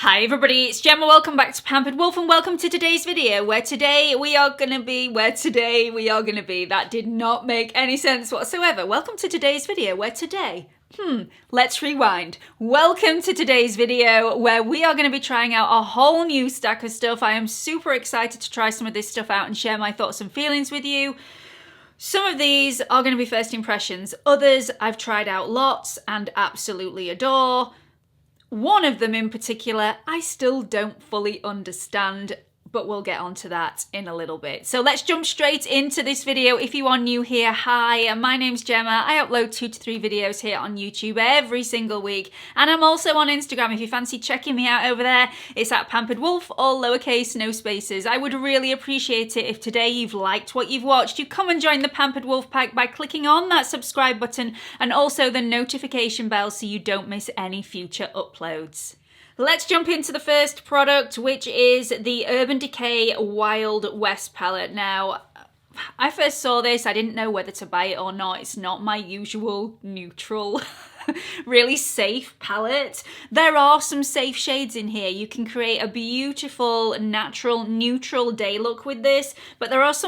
Hi everybody, it's Gemma. Welcome back to Pampered Wolf and welcome to today's video where today we are gonna be. That did not make any sense whatsoever. Welcome to today's video where today, let's rewind. Welcome to today's video where we are going to be trying out a whole new stack of stuff. I am super excited to try some of this stuff out and share my thoughts and feelings with you. Some of these are going to be first impressions. Others I've tried out lots and absolutely adore. One of them in particular, I still don't fully understand, but we'll get onto that in a little bit. So let's jump straight into this video. If you are new here, hi, my name's Gemma. I upload 2 to 3 videos here on YouTube every single week. And I'm also on Instagram if you fancy checking me out over there. It's at Pampered Wolf, all lowercase, no spaces. I would really appreciate it if today you've liked what you've watched, you come and join the Pampered Wolf pack by clicking on that subscribe button and also the notification bell so you don't miss any future uploads. Let's jump into the first product, which is the Urban Decay Wild West palette. Now, I first saw this, I didn't know whether to buy it or not. It's not my usual neutral, really safe palette. There are some safe shades in here. You can create a beautiful, natural, neutral day look with this, but it's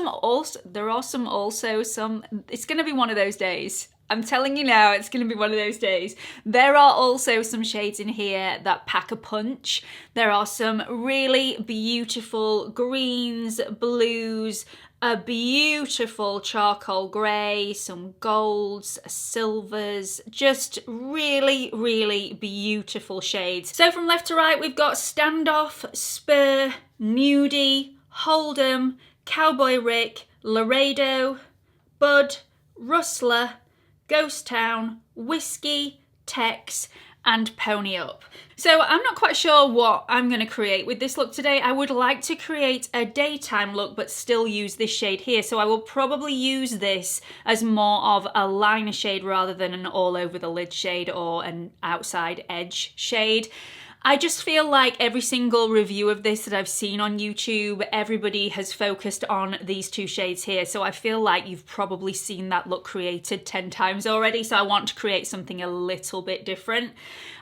gonna be one of those days. I'm telling you now, it's going to be one of those days. There are also some shades in here that pack a punch. There are some really beautiful greens, blues, a beautiful charcoal grey, some golds, silvers, just really, really beautiful shades. So from left to right, we've got Standoff, Spur, Nude, Hold'em, Cowboy Rick, Laredo, Bud, Rustler, Ghost Town, Whiskey, Tex, and Pony Up. So I'm not quite sure what I'm going to create with this look today. I would like to create a daytime look but still use this shade here. So I will probably use this as more of a liner shade rather than an all over the lid shade or an outside edge shade. I just feel like every single review of this that I've seen on YouTube, everybody has focused on these 2 shades here. So I feel like you've probably seen that look created 10 times already. So I want to create something a little bit different.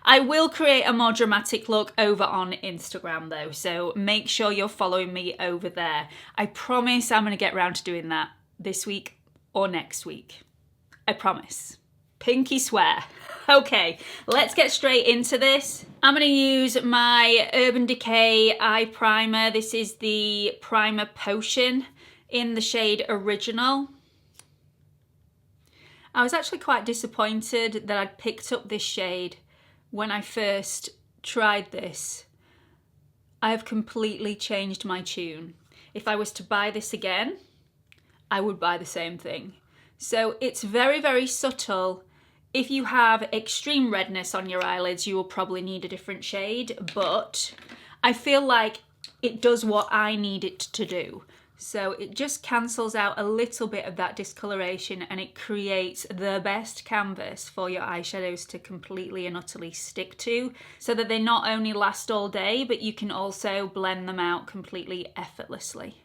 I will create a more dramatic look over on Instagram though. So make sure you're following me over there. I promise I'm going to get around to doing that this week or next week. I promise. Pinky swear. Okay, let's get straight into this. I'm going to use my Urban Decay eye primer. This is the Primer Potion in the shade Original. I was actually quite disappointed that I'd picked up this shade when I first tried this. I have completely changed my tune. If I was to buy this again, I would buy the same thing. So it's very, very subtle. If you have extreme redness on your eyelids, you will probably need a different shade, but I feel like it does what I need it to do. So it just cancels out a little bit of that discoloration and it creates the best canvas for your eyeshadows to completely and utterly stick to, so that they not only last all day, but you can also blend them out completely effortlessly.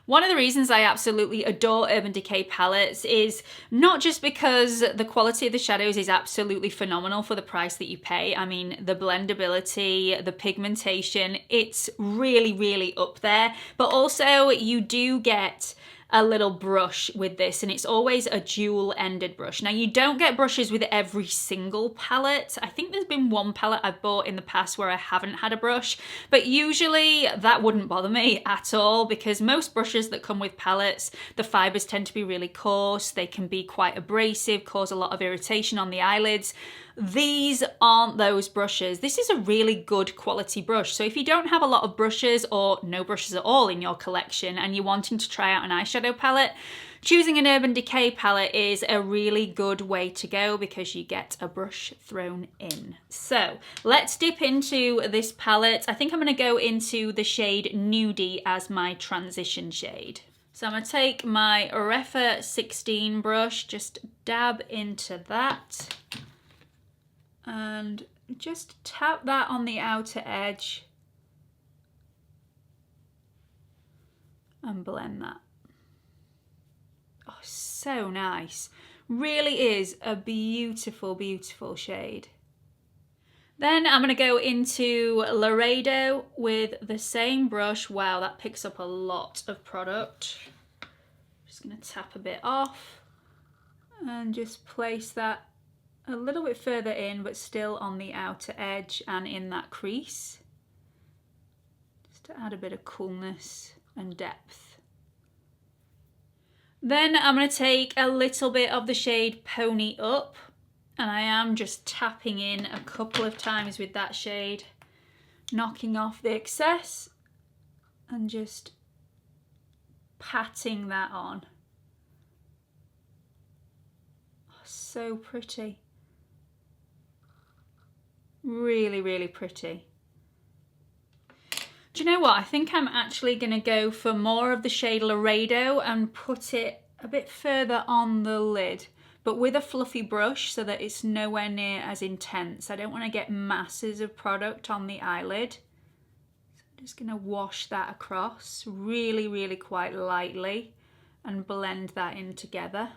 One of the reasons I absolutely adore Urban Decay palettes is not just because the quality of the shadows is absolutely phenomenal for the price that you pay. I mean, the blendability, the pigmentation, it's really, really up there. But also you do get a little brush with this, and it's always a dual-ended brush. Now, you don't get brushes with every single palette. I think there's been one palette I've bought in the past where I haven't had a brush, but usually that wouldn't bother me at all because most brushes that come with palettes, the fibers tend to be really coarse, they can be quite abrasive, cause a lot of irritation on the eyelids. These aren't those brushes. This is a really good quality brush. So if you don't have a lot of brushes or no brushes at all in your collection and you're wanting to try out an eyeshadow palette, choosing an Urban Decay palette is a really good way to go because you get a brush thrown in. So let's dip into this palette. I think I'm going to go into the shade Nude as my transition shade. So I'm going to take my Refa 16 brush, just dab into that. And just tap that on the outer edge and blend that. Oh, so nice. Really is a beautiful, beautiful shade. Then I'm going to go into Laredo with the same brush. Wow, that picks up a lot of product. Just going to tap a bit off and just place that a little bit further in, but still on the outer edge and in that crease, just to add a bit of coolness and depth. Then I'm going to take a little bit of the shade Pony Up, and I am just tapping in a couple of times with that shade, knocking off the excess and just patting that on. Oh, so pretty. Really, really pretty. Do you know what? I think I'm actually going to go for more of the shade Laredo and put it a bit further on the lid, but with a fluffy brush so that it's nowhere near as intense. I don't want to get masses of product on the eyelid. So I'm just going to wash that across really, really quite lightly and blend that in together.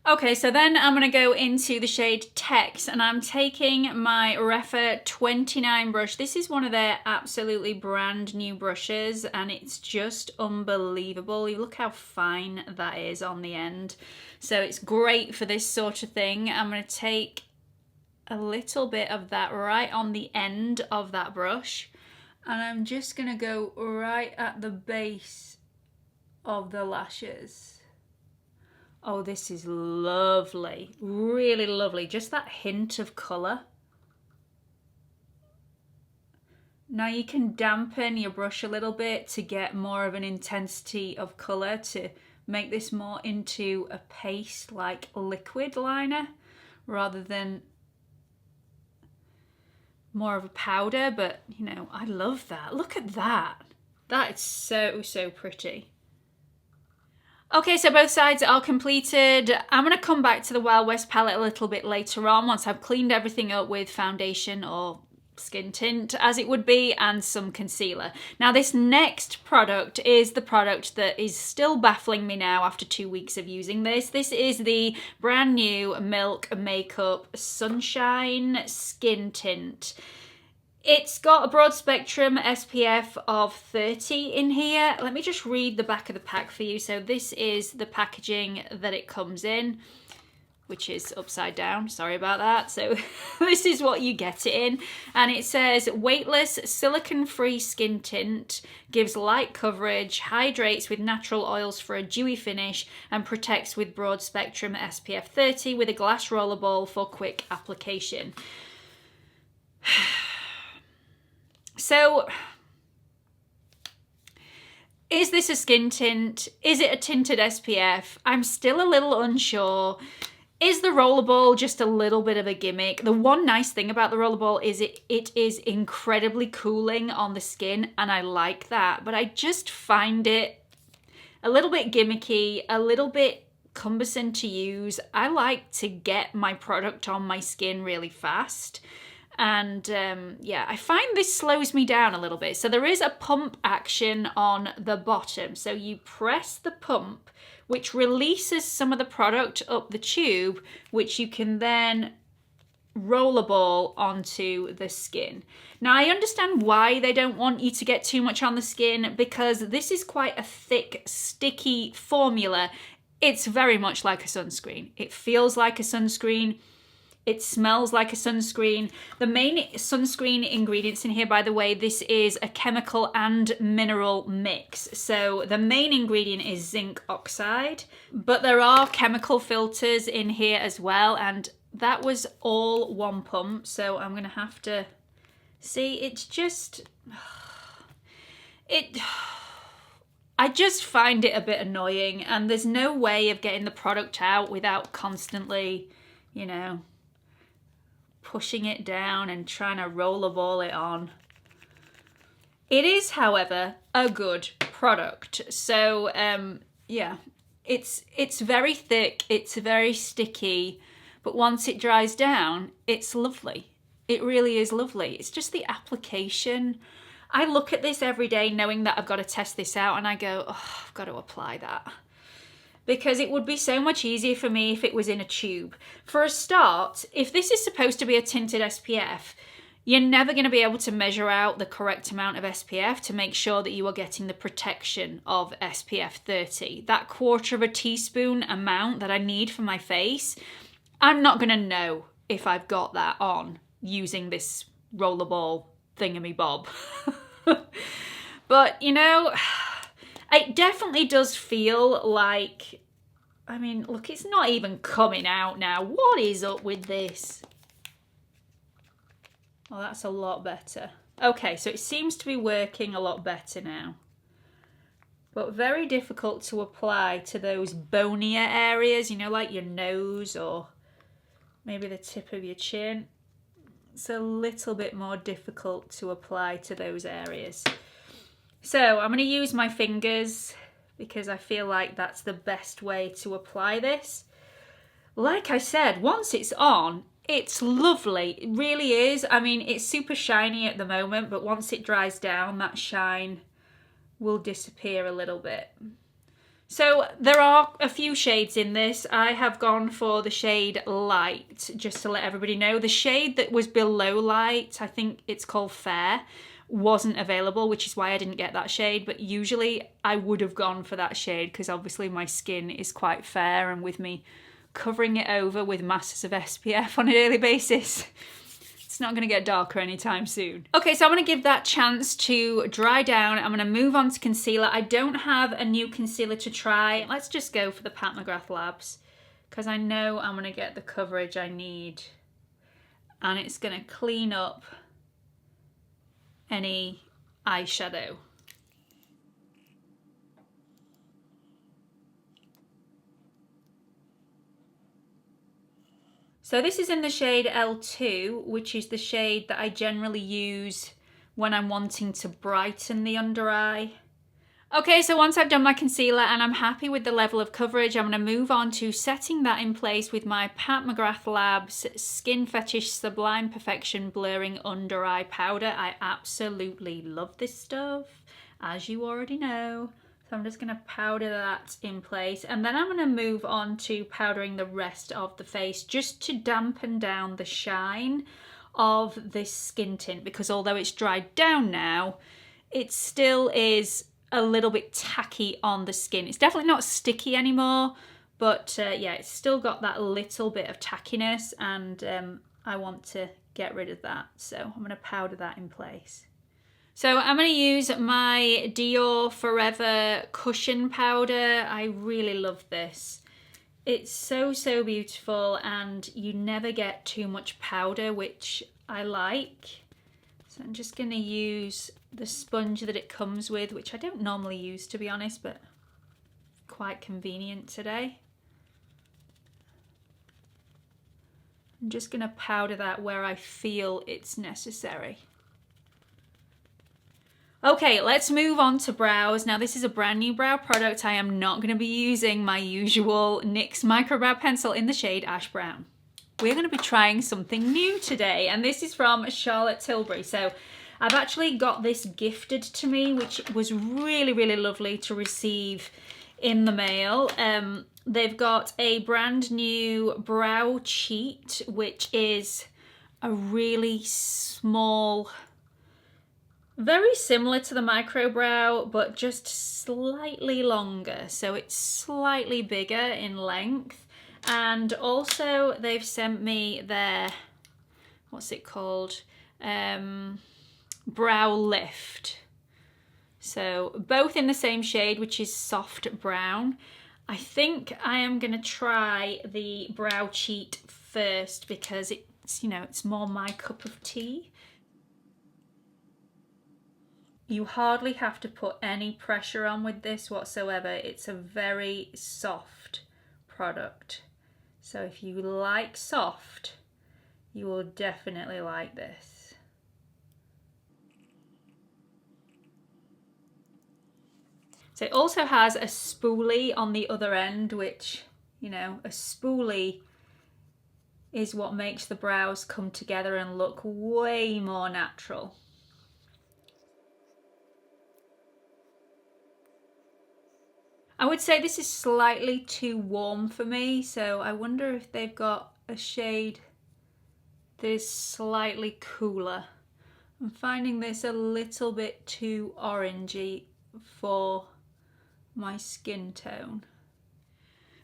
Okay, so then I'm going to go into the shade Tex, and I'm taking my Refa 29 brush. This is one of their absolutely brand new brushes, and it's just unbelievable. You look how fine that is on the end. So it's great for this sort of thing. I'm going to take a little bit of that right on the end of that brush, and I'm just going to go right at the base of the lashes. Oh, this is lovely, really lovely. Just that hint of colour. Now you can dampen your brush a little bit to get more of an intensity of colour to make this more into a paste like liquid liner rather than more of a powder, but you know, I love that. Look at that. That is so, so pretty. Okay, so both sides are completed. I'm going to come back to the Wild West palette a little bit later on once I've cleaned everything up with foundation or skin tint, as it would be, and some concealer. Now this next product is the product that is still baffling me now after 2 weeks of using this. This is the brand new Milk Makeup Sunshine Skin Tint. It's got a broad spectrum SPF of 30 in here. Let me just read the back of the pack for you. So this is the packaging that it comes in, which is upside down. Sorry about that. So this is what you get it in. And it says, weightless, silicone-free skin tint, gives light coverage, hydrates with natural oils for a dewy finish, and protects with broad spectrum SPF 30 with a glass roller ball for quick application. So, is this a skin tint? Is it a tinted SPF? I'm still a little unsure. Is the rollerball just a little bit of a gimmick? The one nice thing about the rollerball is it is incredibly cooling on the skin, and I like that, but I just find it a little bit gimmicky, a little bit cumbersome to use. I like to get my product on my skin really fast. And yeah, I find this slows me down a little bit. So there is a pump action on the bottom. So you press the pump, which releases some of the product up the tube, which you can then rollerball onto the skin. Now I understand why they don't want you to get too much on the skin, because this is quite a thick, sticky formula. It's very much like a sunscreen. It feels like a sunscreen. It smells like a sunscreen. The main sunscreen ingredients in here, by the way, this is a chemical and mineral mix. So the main ingredient is zinc oxide, but there are chemical filters in here as well. And that was all one pump. So I'm going to have to see, it's just, I just find it a bit annoying, and there's no way of getting the product out without constantly, you know, pushing it down and trying to rollerball it on. It is, however, a good product. So yeah, it's very thick, it's very sticky, but once it dries down, it's lovely. It really is lovely. It's just the application. I look at this every day knowing that I've got to test this out, and I go, oh, I've got to apply that. because it would be so much easier for me if it was in a tube. For a start, if this is supposed to be a tinted SPF, you're never going to be able to measure out the correct amount of SPF to make sure that you are getting the protection of SPF 30. That 1/4 teaspoon amount that I need for my face, I'm not going to know if I've got that on using this rollerball thingamabob. But, you know, it definitely does feel like, I mean, look, it's not even coming out now. What is up with this? Well, that's a lot better. Okay, so it seems to be working a lot better now. But very difficult to apply to those bonier areas, you know, like your nose or maybe the tip of your chin. It's a little bit more difficult to apply to those areas. So I'm going to use my fingers because I feel like that's the best way to apply this. Like I said, once it's on, it's lovely. It really is. I mean, it's super shiny at the moment, but once it dries down, that shine will disappear a little bit. So there are a few shades in this. I have gone for the shade Light, just to let everybody know. The shade that was below Light, I think it's called Fair, wasn't available, which is why I didn't get that shade, but usually I would have gone for that shade because obviously my skin is quite fair, and with me covering it over with masses of SPF on a daily basis, it's not going to get darker anytime soon. Okay, so I'm going to give that chance to dry down. I'm going to move on to concealer. I don't have a new concealer to try. Let's just go for the Pat McGrath Labs because I know I'm going to get the coverage I need, and it's going to clean up any eyeshadow. So this is in the shade L2, which is the shade that I generally use when I'm wanting to brighten the under eye. Okay, so once I've done my concealer and I'm happy with the level of coverage, I'm going to move on to setting that in place with my Pat McGrath Labs Skin Fetish Sublime Perfection Blurring Under Eye Powder. I absolutely love this stuff, as you already know. So I'm just going to powder that in place, and then I'm going to move on to powdering the rest of the face just to dampen down the shine of this skin tint, because although it's dried down now, it still is a little bit tacky on the skin. It's definitely not sticky anymore, but yeah, it's still got that little bit of tackiness, and I want to get rid of that. So I'm going to powder that in place. So I'm going to use my DIOR Forever Cushion Powder. I really love this. It's so, so beautiful, and you never get too much powder, which I like. So I'm just going to use the sponge that it comes with, which I don't normally use, to be honest, but quite convenient today. I'm just going to powder that where I feel it's necessary. Okay, let's move on to brows. Now this is a brand new brow product. I am not going to be using my usual NYX Micro Brow Pencil in the shade Ash Brown. We're going to be trying something new today, and this is from Charlotte Tilbury. So I've actually got this gifted to me, which was really, really lovely to receive in the mail. They've got a brand new brow cheat, which is a really small, very similar to the micro brow, but just slightly longer. So it's slightly bigger in length. And also they've sent me their, what's it called? Brow Lift. So both in the same shade, which is soft brown. I think I am going to try the brow cheat first because it's, you know, it's more my cup of tea. You hardly have to put any pressure on with this whatsoever. It's a very soft product. So if you like soft, you will definitely like this. So it also has a spoolie on the other end, which, you know, a spoolie is what makes the brows come together and look way more natural. I would say this is slightly too warm for me, so I wonder if they've got a shade that is slightly cooler. I'm finding this a little bit too orangey for my skin tone.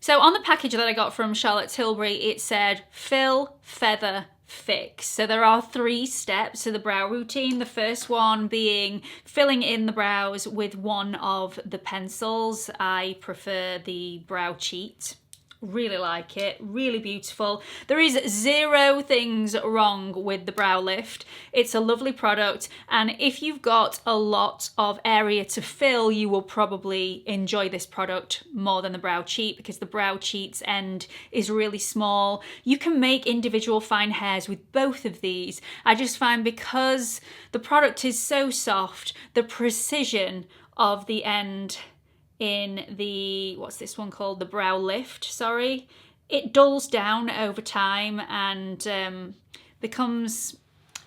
So on the package that I got from Charlotte Tilbury, it said fill, feather, fix. So there are 3 steps to the brow routine. The first one being filling in the brows with one of the pencils. I prefer the Brow Cheat. Really like it, really beautiful. There is 0 things wrong with the brow lift. It's a lovely product, and if you've got a lot of area to fill, you will probably enjoy this product more than the Brow Cheat, because the Brow Cheat's end is really small. You can make individual fine hairs with both of these. I just find because the product is so soft, the precision of the end in the, what's this one called? The Brow Lift, sorry. It dulls down over time and becomes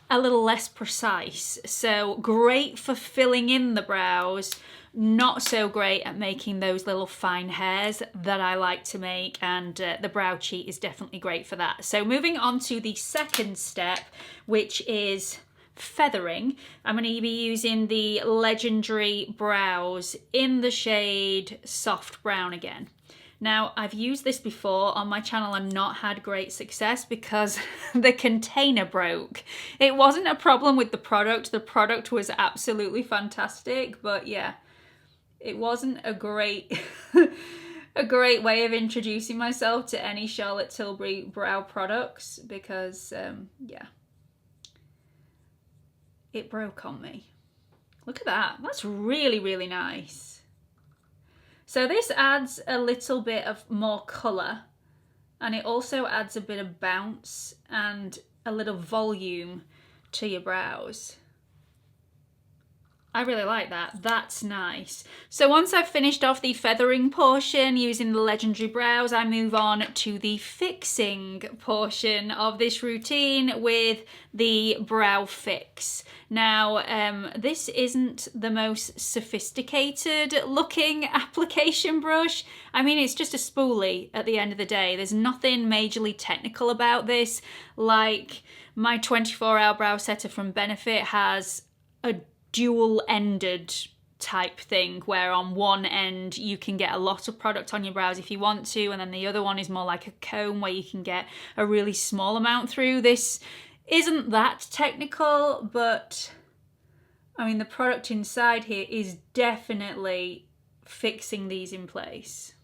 a little less precise. So great for filling in the brows, not so great at making those little fine hairs that I like to make, and the Brow Cheat is definitely great for that. So moving on to the second step, which is feathering. I'm going to be using the Legendary Brows in the shade Soft Brown again. Now, I've used this before on my channel and not had great success because the container broke. It wasn't a problem with the product was absolutely fantastic, but yeah, it wasn't a great a great way of introducing myself to any Charlotte Tilbury brow products because yeah, it broke on me. Look at that, that's really, really nice. So this adds a little bit of more colour, and it also adds a bit of bounce and a little volume to your brows. I really like that, that's nice. So once I've finished off the feathering portion using the Legendary Brows, I move on to the fixing portion of this routine with the Brow Fix. Now, this isn't the most sophisticated looking application brush. I mean, it's just a spoolie at the end of the day. There's nothing majorly technical about this. Like my 24-hour brow setter from Benefit has a dual-ended type thing where on one end you can get a lot of product on your brows if you want to, and then the other one is more like a comb where you can get a really small amount through. This isn't that technical, but I mean the product inside here is definitely fixing these in place.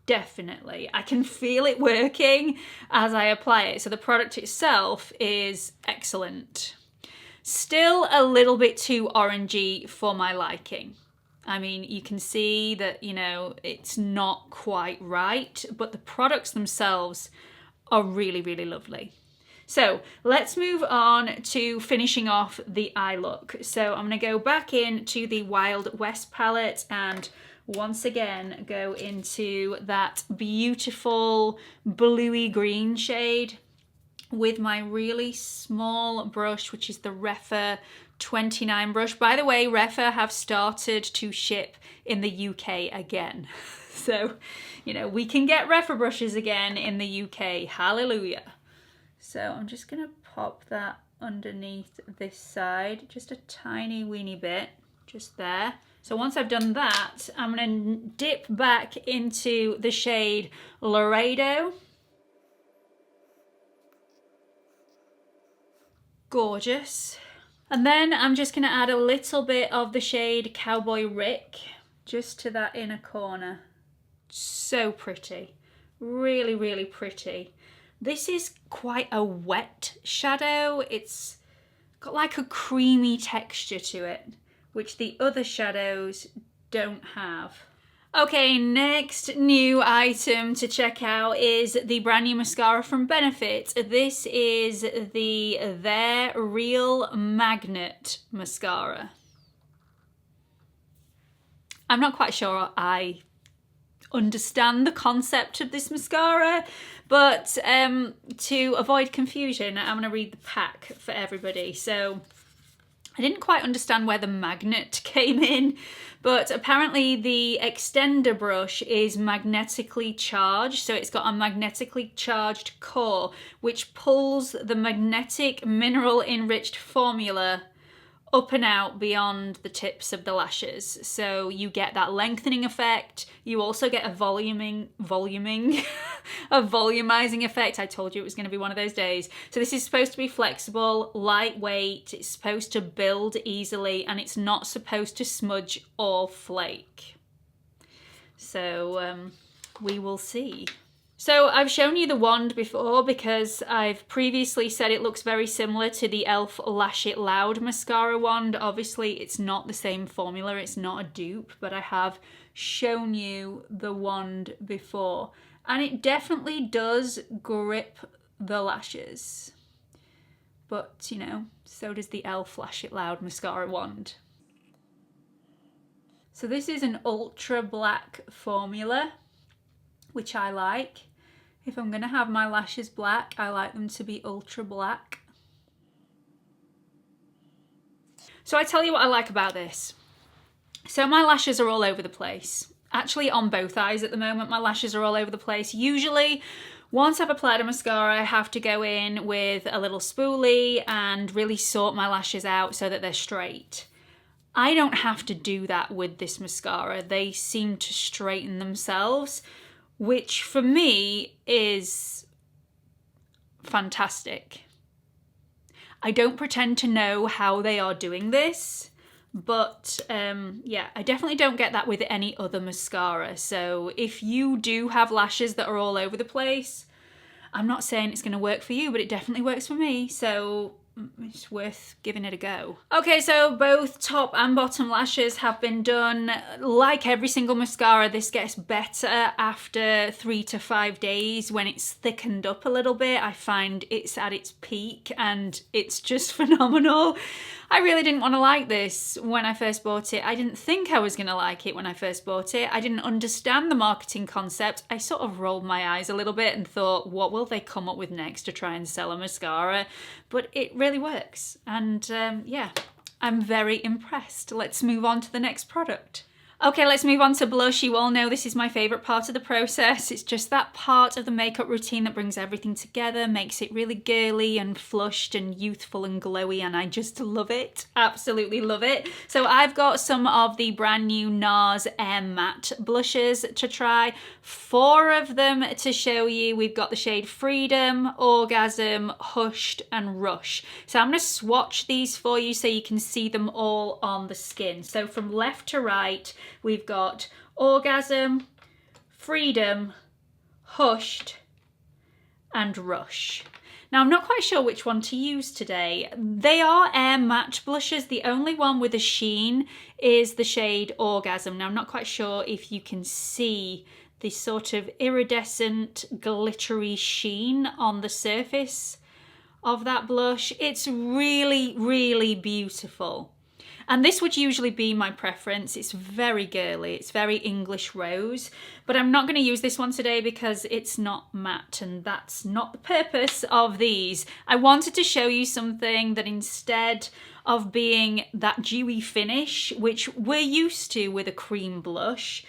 Definitely. I can feel it working as I apply it. So the product itself is excellent. Still a little bit too orangey for my liking. I mean, you can see that, you know, it's not quite right, but the products themselves are really, really lovely. So let's move on to finishing off the eye look. So I'm going to go back into the Wild West palette and once again go into that beautiful bluey green shade with my really small brush, which is the Refa 29 brush. By the way, Refa have started to ship in the UK again. So, you know, we can get Refa brushes again in the UK. Hallelujah. So I'm just going to pop that underneath this side, just a tiny weeny bit, just there. So once I've done that, I'm going to dip back into the shade Laredo. Gorgeous. And then I'm just going to add a little bit of the shade Cowboy Rick just to that inner corner. So pretty. Really, really pretty. This is quite a wet shadow. It's got like a creamy texture to it, which the other shadows don't have. Okay, next new item to check out is the brand new mascara from Benefit. This is the They're Real Magnet Mascara. I'm not quite sure I understand the concept of this mascara, but to avoid confusion, I'm going to read the pack for everybody. So I didn't quite understand where the magnet came in, but apparently the extender brush is magnetically charged. So it's got a magnetically charged core, which pulls the magnetic mineral enriched formula up and out beyond the tips of the lashes. So you get that lengthening effect. You also get a volumizing effect. I told you it was going to be one of those days. So this is supposed to be flexible, lightweight, it's supposed to build easily, and it's not supposed to smudge or flake. So we will see. So I've shown you the wand before because I've previously said it looks very similar to the e.l.f. Lash It Loud mascara wand. Obviously it's not the same formula, it's not a dupe, but I have shown you the wand before. And it definitely does grip the lashes. But, you know, so does the e.l.f. Lash It Loud mascara wand. So this is an ultra black formula, which I like. If I'm gonna have my lashes black, I like them to be ultra black. So I tell you what I like about this. So my lashes are all over the place. Actually on both eyes at the moment, my lashes are all over the place. Usually, once I've applied a mascara, I have to go in with a little spoolie and really sort my lashes out so that they're straight. I don't have to do that with this mascara. They seem to straighten themselves, which for me is fantastic. I don't pretend to know how they are doing this, but yeah, I definitely don't get that with any other mascara. So if you do have lashes that are all over the place, I'm not saying it's going to work for you, but it definitely works for me. So it's worth giving it a go. Okay, so both top and bottom lashes have been done. Like every single mascara, this gets better after 3 to 5 days when it's thickened up a little bit. I find it's at its peak and it's just phenomenal. I really didn't want to like this when I first bought it. I didn't think I was going to like it when I first bought it. I didn't understand the marketing concept. I sort of rolled my eyes a little bit and thought, what will they come up with next to try and sell a mascara? But it really works. And yeah, I'm very impressed. Let's move on to the next product. Okay, let's move on to blush. You all know this is my favourite part of the process. It's just that part of the makeup routine that brings everything together, makes it really girly and flushed and youthful and glowy, and I just love it. Absolutely love it. So I've got some of the brand new NARS Air Matte blushes to try. 4 of them to show you. We've got the shade Freedom, Orgasm, Hushed and Rush. So I'm going to swatch these for you so you can see them all on the skin. So from left to right, we've got Orgasm, Freedom, Hushed, and Rush. Now, I'm not quite sure which one to use today. They are air matte blushes. The only one with a sheen is the shade Orgasm. Now, I'm not quite sure if you can see the sort of iridescent, glittery sheen on the surface of that blush. It's really, really beautiful. And this would usually be my preference. It's very girly, it's very English rose, but I'm not going to use this one today because it's not matte and that's not the purpose of these. I wanted to show you something that instead of being that dewy finish, which we're used to with a cream blush,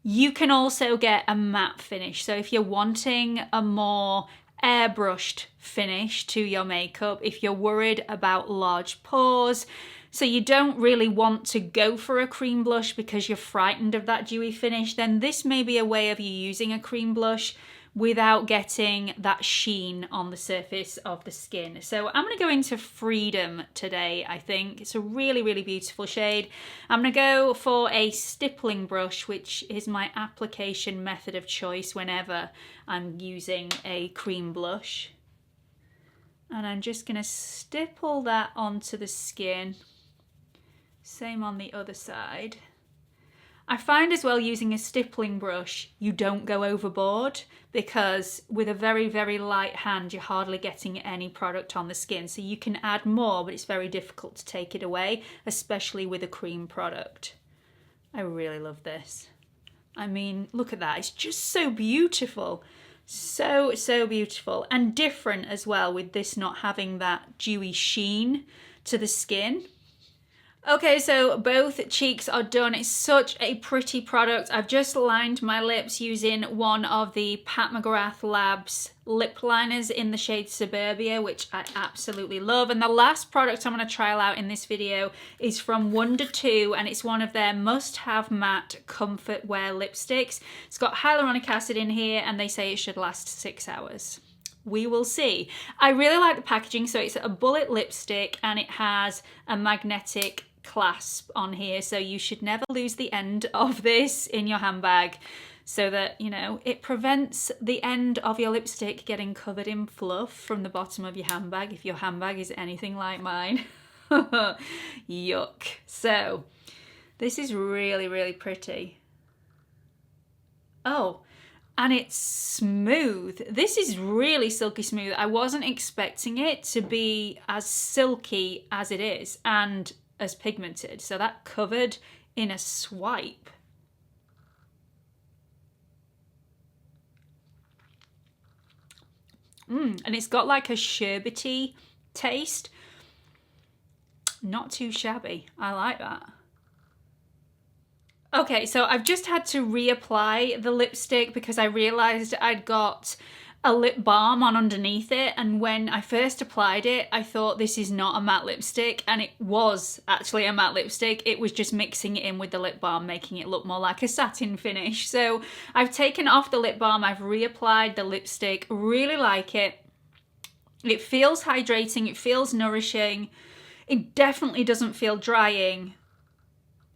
you can also get a matte finish. So if you're wanting a more airbrushed finish to your makeup, if you're worried about large pores, so you don't really want to go for a cream blush because you're frightened of that dewy finish, then this may be a way of you using a cream blush without getting that sheen on the surface of the skin. So I'm going to go into Freedom today, I think. It's a really, really beautiful shade. I'm going to go for a stippling brush, which is my application method of choice whenever I'm using a cream blush. And I'm just going to stipple that onto the skin. Same on the other side. I find as well using a stippling brush, you don't go overboard because with a very, very light hand, you're hardly getting any product on the skin. So you can add more, but it's very difficult to take it away, especially with a cream product. I really love this. I mean, look at that. It's just so beautiful. So, so beautiful and different as well with this not having that dewy sheen to the skin. Okay, so both cheeks are done. It's such a pretty product. I've just lined my lips using one of the Pat McGrath Labs lip liners in the shade Suburbia, which I absolutely love. And the last product I'm going to trial out in this video is from WUNDERTONE, and it's one of their must-have matte comfort wear lipsticks. It's got hyaluronic acid in here, and they say it should last 6 hours. We will see. I really like the packaging. So it's a bullet lipstick, and it has a magnetic clasp on here, so you should never lose the end of this in your handbag, so that, you know, it prevents the end of your lipstick getting covered in fluff from the bottom of your handbag if your handbag is anything like mine. Yuck. So this is really, really pretty. Oh, and it's smooth. This is really silky smooth. I wasn't expecting it to be as silky as it is, and as pigmented. So that covered in a swipe. And it's got like a sherbety taste. Not too shabby. I like that. Okay, so I've just had to reapply the lipstick because I realised I'd got a lip balm on underneath it, and when I first applied it I thought this is not a matte lipstick, and it was actually a matte lipstick. It was just mixing it in with the lip balm, making it look more like a satin finish. So I've taken off the lip balm, I've reapplied the lipstick. Really like it. It feels hydrating, it feels nourishing. It definitely doesn't feel drying.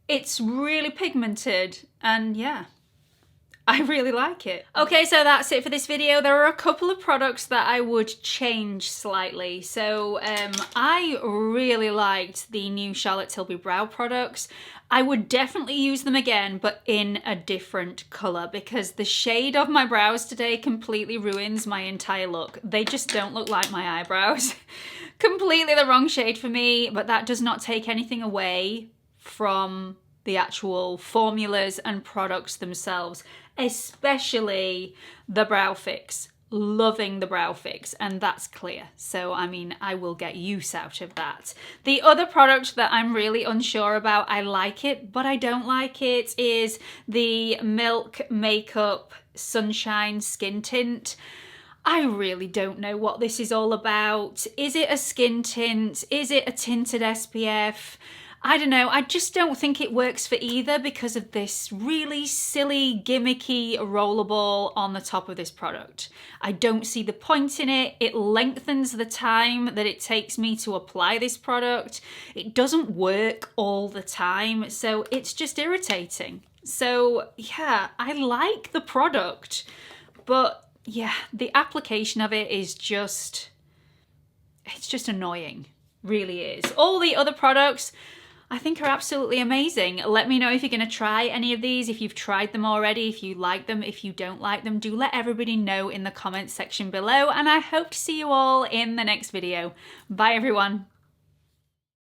It's really pigmented, and yeah, I really like it. Okay, so that's it for this video. There are a couple of products that I would change slightly. So I really liked the new Charlotte Tilbury brow products. I would definitely use them again, but in a different colour, because the shade of my brows today completely ruins my entire look. They just don't look like my eyebrows. Completely the wrong shade for me, but that does not take anything away from the actual formulas and products themselves, especially the brow fix. Loving the brow fix, and that's clear. So I mean, I will get use out of that. The other product that I'm really unsure about, I like it but I don't like it, is the Milk Makeup Sunshine Skin Tint. I really don't know what this is all about. Is it a skin tint? Is it a tinted SPF? I don't know, I just don't think it works for either because of this really silly, gimmicky rollerball on the top of this product. I don't see the point in it. It lengthens the time that it takes me to apply this product. It doesn't work all the time, so it's just irritating. So yeah, I like the product, but yeah, the application of it is just, it's just annoying, really is. All the other products I think are absolutely amazing. Let me know if you're going to try any of these, if you've tried them already, if you like them, if you don't like them. Do let everybody know in the comments section below, and I hope to see you all in the next video. Bye everyone.